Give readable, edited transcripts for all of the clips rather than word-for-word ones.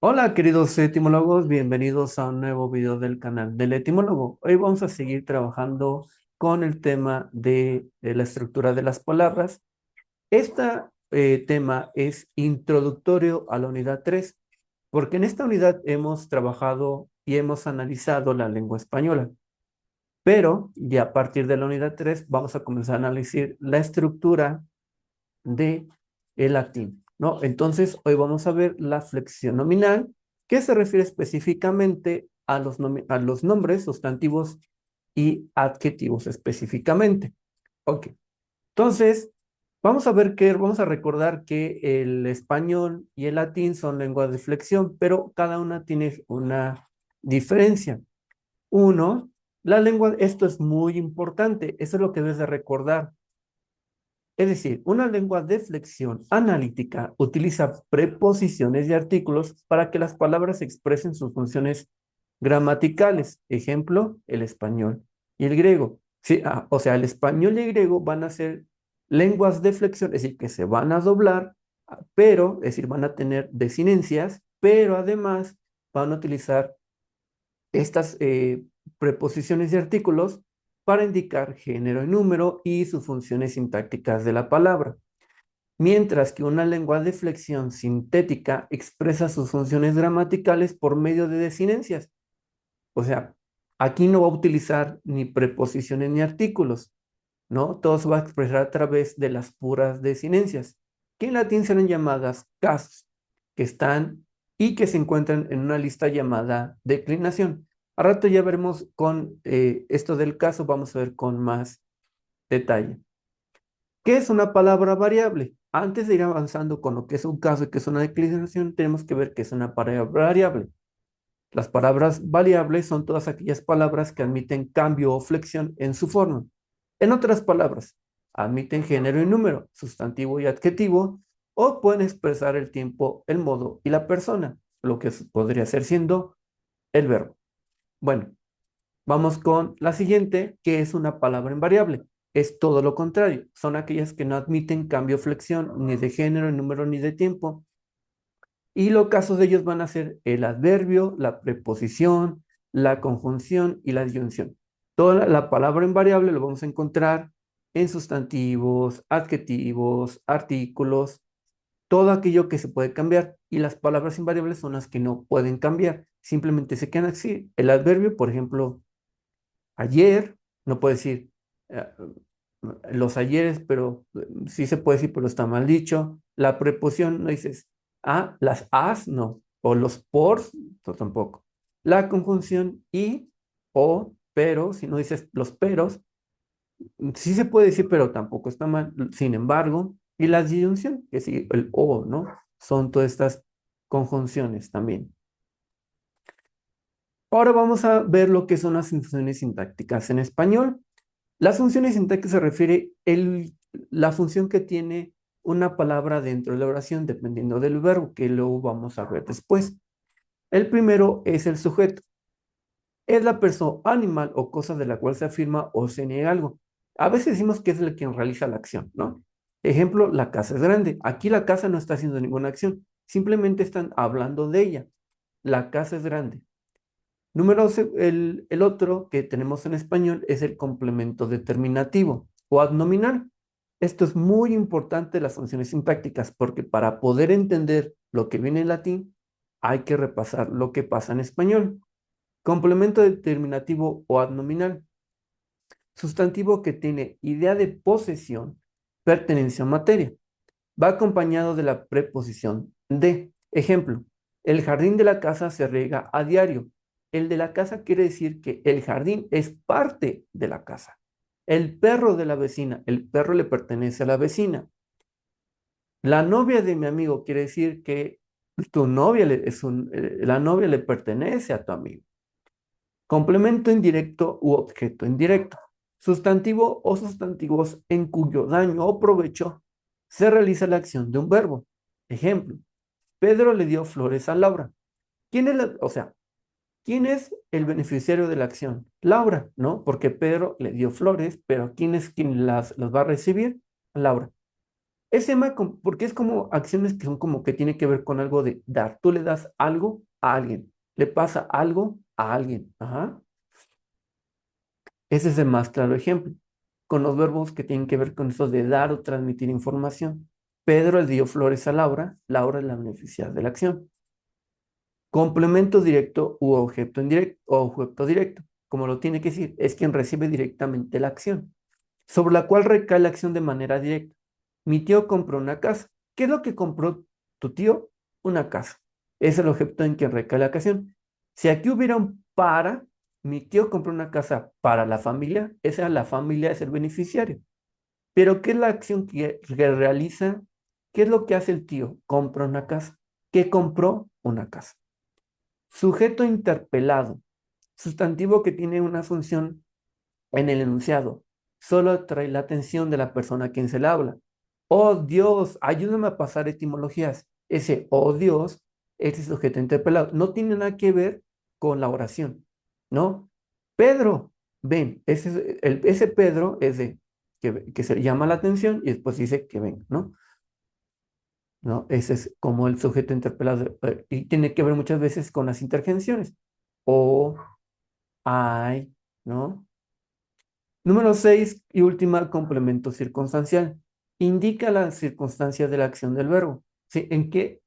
Hola queridos etimólogos, bienvenidos a un nuevo video del canal del etimólogo. Hoy vamos a seguir trabajando con el tema de la estructura de las palabras. Este tema es introductorio a la unidad 3, porque en esta unidad hemos trabajado y hemos analizado la lengua española, pero ya a partir de la unidad 3 vamos a comenzar a analizar la estructura de el latín, ¿no? Entonces, hoy vamos a ver la flexión nominal, que se refiere específicamente a a los nombres, sustantivos y adjetivos específicamente. Ok, entonces, vamos a recordar que el español y el latín son lenguas de flexión, pero cada una tiene una diferencia. Uno, la lengua, esto es muy importante, eso es lo que debes de recordar. Es decir, una lengua de flexión analítica utiliza preposiciones y artículos para que las palabras expresen sus funciones gramaticales. Ejemplo, el español y el griego. Sí, o sea, el español y el griego van a ser lenguas de flexión, es decir, que se van a doblar, pero, es decir, van a tener desinencias, pero además van a utilizar estas preposiciones y artículos para indicar género y número y sus funciones sintácticas de la palabra, mientras que una lengua de flexión sintética expresa sus funciones gramaticales por medio de desinencias. O sea, aquí no va a utilizar ni preposiciones ni artículos, ¿no? Todo se va a expresar a través de las puras desinencias, que en latín serán llamadas casos, que están y que se encuentran en una lista llamada declinación. A rato ya veremos con esto del caso, vamos a ver con más detalle. ¿Qué es una palabra variable? Antes de ir avanzando con lo que es un caso y que es una declinación, tenemos que ver qué es una palabra variable. Las palabras variables son todas aquellas palabras que admiten cambio o flexión en su forma. En otras palabras, admiten género y número, sustantivo y adjetivo, o pueden expresar el tiempo, el modo y la persona, lo que podría ser siendo el verbo. Bueno, vamos con la siguiente, que es una palabra invariable. Es todo lo contrario, son aquellas que no admiten cambio o flexión ni de género, ni número, ni de tiempo. Y los casos de ellos van a ser el adverbio, la preposición, la conjunción y la disyunción. Toda la palabra invariable lo vamos a encontrar en sustantivos, adjetivos, artículos, todo aquello que se puede cambiar. Y las palabras invariables son las que no pueden cambiar, simplemente se quedan así. El adverbio, por ejemplo, ayer, no puede decir eh, los ayeres, pero sí se puede decir, pero está mal dicho. La preposición no dices las as, no, o los pors, no, tampoco. La conjunción y, o, pero, si no dices los peros, sí se puede decir, pero tampoco está mal. Sin embargo, y la disyunción, que sí, el o, ¿no? Son todas estas conjunciones también. Ahora vamos a ver lo que son las funciones sintácticas en español. Las funciones sintácticas se refiere la función que tiene una palabra dentro de la oración, dependiendo del verbo, que luego vamos a ver después. El primero es el sujeto. Es la persona, animal o cosa de la cual se afirma o se niega algo. A veces decimos que es el quien realiza la acción, ¿no? Ejemplo, la casa es grande. Aquí la casa no está haciendo ninguna acción, simplemente están hablando de ella. La casa es grande. El otro que tenemos en español es el complemento determinativo o adnominal. Esto es muy importante en las funciones sintácticas porque para poder entender lo que viene en latín hay que repasar lo que pasa en español. Complemento determinativo o adnominal. Sustantivo que tiene idea de posesión, pertenencia a materia. Va acompañado de la preposición de. Ejemplo, el jardín de la casa se riega a diario. El de la casa quiere decir que el jardín es parte de la casa. El perro de la vecina, el perro le pertenece a la vecina. La novia de mi amigo quiere decir que tu novia la novia le pertenece a tu amigo. Complemento indirecto u objeto indirecto. Sustantivo o sustantivos en cuyo daño o provecho se realiza la acción de un verbo. Ejemplo, Pedro le dio flores a Laura. O sea, ¿quién es el beneficiario de la acción? Laura, ¿no? Porque Pedro le dio flores, pero ¿quién es quien las va a recibir? Laura. Porque es como acciones que son como que tiene que ver con algo de dar. Tú le das algo a alguien, le pasa algo a alguien. Ajá. Ese es el más claro ejemplo. Con los verbos que tienen que ver con eso de dar o transmitir información. Pedro le dio flores a Laura, Laura es la beneficiaria de la acción. Complemento directo u objeto indirecto o objeto directo, como lo tiene que decir, es quien recibe directamente la acción, sobre la cual recae la acción de manera directa. Mi tío compró una casa. ¿Qué es lo que compró tu tío? Una casa. Es el objeto en quien recae la acción. Si aquí hubiera un para, mi tío compró una casa para la familia, esa la familia es el beneficiario. Pero ¿qué es la acción que realiza? ¿Qué es lo que hace el tío? Compra una casa. ¿Qué compró? Una casa. Sujeto interpelado, sustantivo que tiene una función en el enunciado, solo atrae la atención de la persona a quien se le habla. Oh Dios, ayúdame a pasar etimologías. Ese oh Dios, ese sujeto interpelado, no tiene nada que ver con la oración, ¿no? Pedro, ven, ese Pedro es de que se llama la atención y después dice que ven, ¿no? ¿No? Ese es como el sujeto interpelado y tiene que ver muchas veces con las interjecciones. O, ay, ¿no? Número 6 y última, complemento circunstancial. Indica las circunstancias de la acción del verbo. ¿Sí? ¿En qué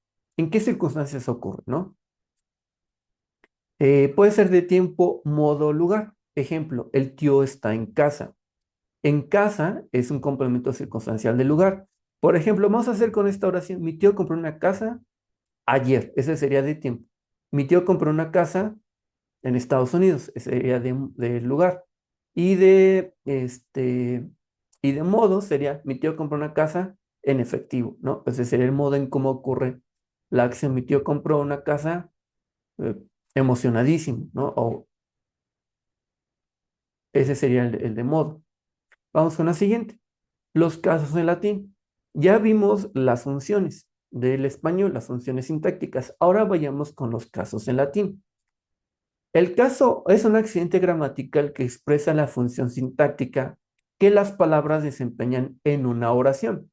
circunstancias ocurre, no? Puede ser de tiempo, modo, lugar. Ejemplo, el tío está en casa. En casa es un complemento circunstancial del lugar. Por ejemplo, vamos a hacer con esta oración. Mi tío compró una casa ayer. Ese sería de tiempo. Mi tío compró una casa en Estados Unidos, ese sería de lugar. Y de modo sería, mi tío compró una casa en efectivo, ¿no? Ese sería el modo en cómo ocurre la acción. Mi tío compró una casa eh, emocionadísimo, ¿no? O ese sería el de modo. Vamos con la siguiente. Los casos en latín. Ya vimos las funciones del español, las funciones sintácticas. Ahora vayamos con los casos en latín. El caso es un accidente gramatical que expresa la función sintáctica que las palabras desempeñan en una oración.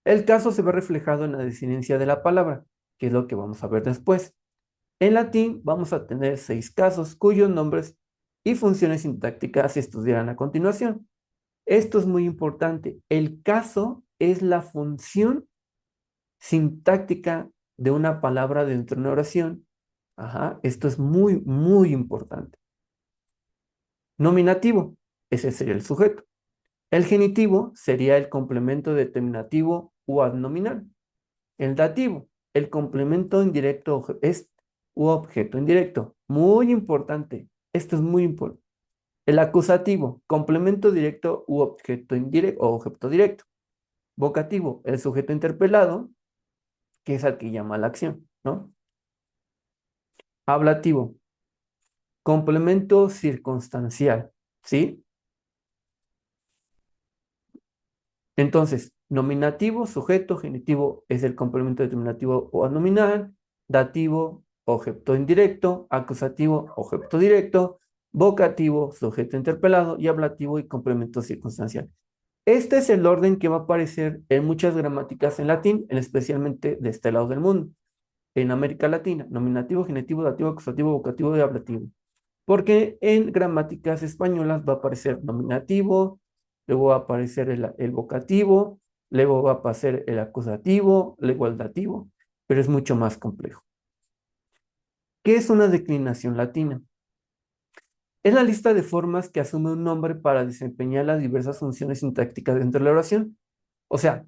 El caso se ve reflejado en la desinencia de la palabra, que es lo que vamos a ver después. En latín vamos a tener 6 casos cuyos nombres y funciones sintácticas se estudiarán a continuación. Esto es muy importante. El caso es la función sintáctica de una palabra dentro de una oración. Ajá, esto es muy, muy importante. Nominativo, ese sería el sujeto. El genitivo sería el complemento determinativo o adnominal. El dativo, el complemento indirecto es u objeto indirecto. Muy importante. Esto es muy importante. El acusativo, complemento directo u objeto indirecto o objeto directo. Vocativo, el sujeto interpelado, que es al que llama la acción, ¿no? Ablativo, complemento circunstancial, ¿sí? Entonces, nominativo, sujeto, genitivo es el complemento determinativo o nominal, dativo, objeto indirecto, acusativo, objeto directo, vocativo, sujeto interpelado y ablativo y complemento circunstancial. Este es el orden que va a aparecer en muchas gramáticas en latín, especialmente de este lado del mundo, en América Latina, nominativo, genitivo, dativo, acusativo, vocativo y ablativo. Porque en gramáticas españolas va a aparecer nominativo, luego va a aparecer el vocativo, luego va a aparecer el acusativo, luego el dativo, pero es mucho más complejo. ¿Qué es una declinación latina? Es la lista de formas que asume un nombre para desempeñar las diversas funciones sintácticas dentro de la oración. O sea,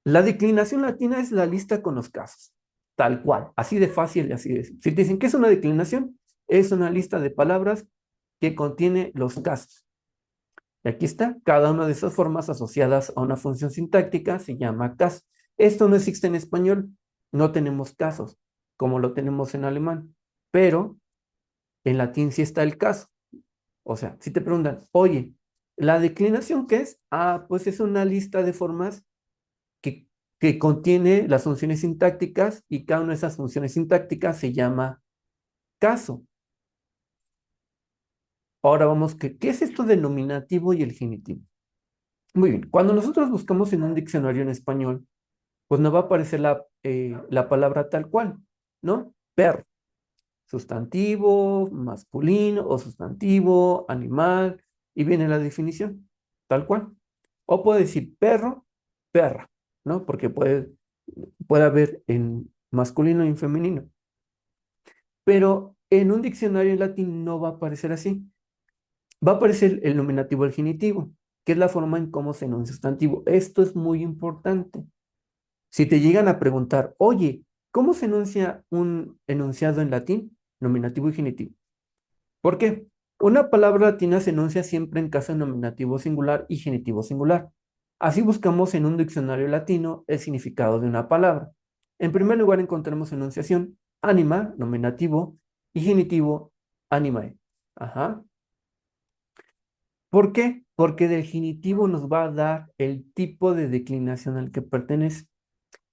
la declinación latina es la lista con los casos, tal cual, así de fácil y así de simple. Si te dicen que es una declinación, es una lista de palabras que contiene los casos. Y aquí está, cada una de esas formas asociadas a una función sintáctica se llama caso. Esto no existe en español, no tenemos casos, como lo tenemos en alemán, pero en latín sí está el caso. O sea, si te preguntan, oye, ¿la declinación qué es? Ah, pues es una lista de formas que, que contiene las funciones sintácticas y cada una de esas funciones sintácticas se llama caso. Ahora vamos, ¿qué es esto del nominativo y el genitivo? Muy bien, cuando nosotros buscamos en un diccionario en español, pues nos va a aparecer la palabra tal cual, ¿no? Perro, sustantivo, masculino o sustantivo, animal, y viene la definición, tal cual. O puede decir perro, perra, ¿no? Porque puede haber en masculino y en femenino. Pero en un diccionario en latín no va a aparecer así. Va a aparecer el nominativo al genitivo, que es la forma en cómo se enuncia sustantivo. Esto es muy importante. Si te llegan a preguntar, oye, ¿cómo se enuncia un enunciado en latín? Nominativo y genitivo. ¿Por qué? Una palabra latina se enuncia siempre en caso de nominativo singular y genitivo singular. Así buscamos en un diccionario latino el significado de una palabra. En primer lugar encontramos enunciación, anima, nominativo, y genitivo, animae. Ajá. ¿Por qué? Porque del genitivo nos va a dar el tipo de declinación al que pertenece.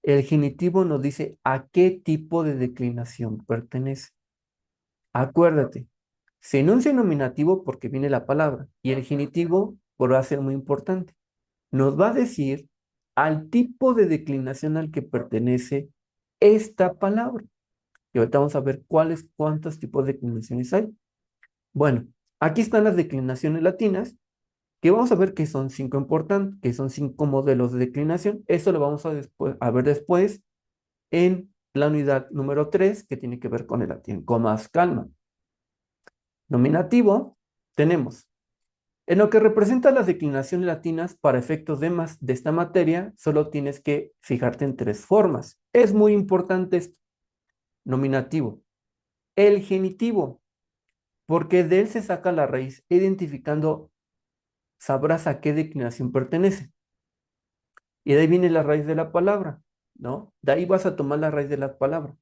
El genitivo nos dice a qué tipo de declinación pertenece. Acuérdate, se enuncia nominativo porque viene la palabra y el genitivo, por va a ser muy importante, nos va a decir al tipo de declinación al que pertenece esta palabra. Y ahorita vamos a ver cuántos tipos de declinaciones hay. Bueno, aquí están las declinaciones latinas, que vamos a ver que son cinco importantes, que son cinco modelos de declinación. Eso lo vamos a ver después en la unidad número 3 que tiene que ver con el latín, con más calma. Nominativo, tenemos. En lo que representa las declinaciones latinas para efectos de esta materia, solo tienes que fijarte en tres formas. Es muy importante esto. Nominativo. El genitivo, porque de él se saca la raíz, identificando, sabrás a qué declinación pertenece. Y de ahí viene la raíz de la palabra, ¿no? De ahí vas a tomar la raíz de la palabra.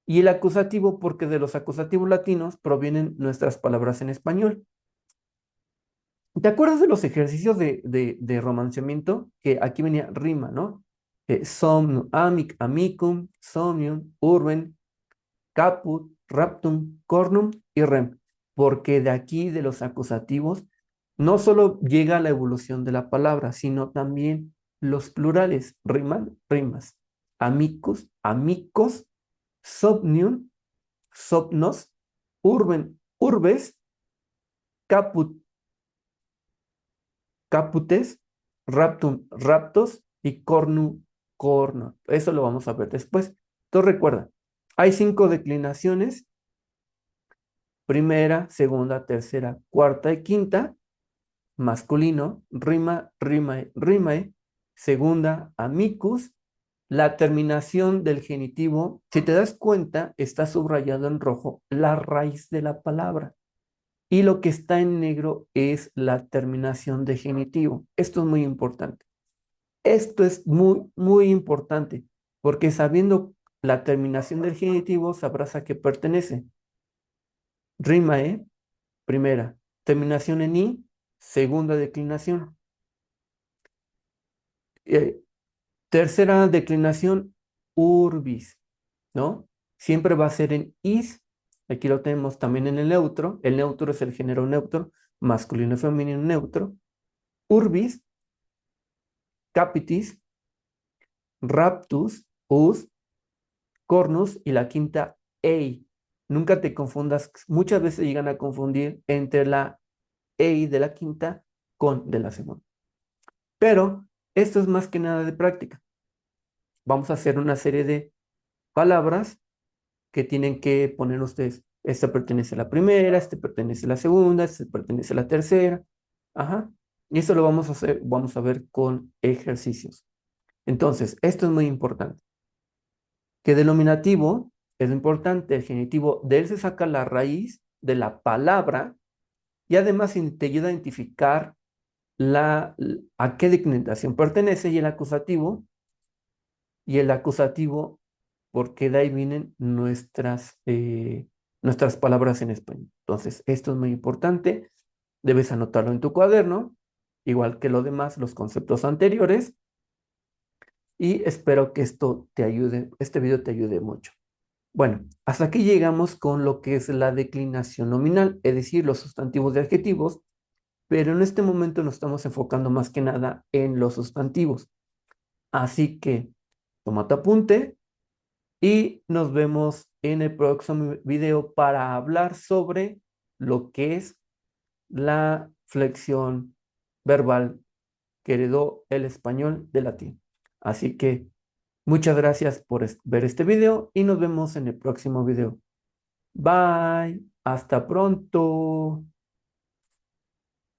Y el acusativo, porque de los acusativos latinos provienen nuestras palabras en español. ¿Te acuerdas de los ejercicios de romanciamiento? Que aquí venía rima, ¿no? Somnum, amicum, somnium, urben, caput, raptum, cornum y rem. Porque de aquí, de los acusativos, no solo llega la evolución de la palabra, sino también los plurales, riman, rimas. Amicus, amicos, somnium, sopnos, urben, urbes, caput, caputes, raptum, raptos y cornu, corno. Eso lo vamos a ver después. Entonces recuerda, hay cinco declinaciones: primera, segunda, tercera, cuarta y quinta. Masculino, rima, rimae, rimae. Segunda, amicus. La terminación del genitivo, si te das cuenta, está subrayado en rojo la raíz de la palabra. Y lo que está en negro es la terminación de genitivo. Esto es muy importante. Esto es muy, muy importante, porque sabiendo la terminación del genitivo, sabrás a qué pertenece. Rimae, primera. Terminación en i, segunda declinación. Eh, Tercera declinación, urbis, ¿no? Siempre va a ser en is. Aquí lo tenemos también en el neutro. El neutro es el género neutro, masculino y femenino neutro. Urbis, capitis, raptus, us, cornus y la quinta, ei. Nunca te confundas, muchas veces llegan a confundir entre la ei de la quinta con de la segunda. Pero esto es más que nada de práctica. Vamos a hacer una serie de palabras que tienen que poner ustedes. Esta pertenece a la primera, este pertenece a la segunda, este pertenece a la tercera. Ajá. Y esto lo vamos a hacer, vamos a ver con ejercicios. Entonces, esto es muy importante. Que denominativo es importante, el genitivo de él se saca la raíz de la palabra y además te ayuda a identificar a qué declinación pertenece y el acusativo porque de ahí vienen nuestras palabras en español. Entonces, esto es muy importante, debes anotarlo en tu cuaderno, igual que lo demás, los conceptos anteriores, y espero que esto te ayude, este video te ayude mucho. Bueno, hasta aquí llegamos con lo que es la declinación nominal, es decir, los sustantivos de adjetivos pero en este momento nos estamos enfocando más que nada en los sustantivos. Así que toma tu apunte y nos vemos en el próximo video para hablar sobre lo que es la flexión verbal que heredó el español del latín. Así que muchas gracias por ver este video y nos vemos en el próximo video. Bye, hasta pronto.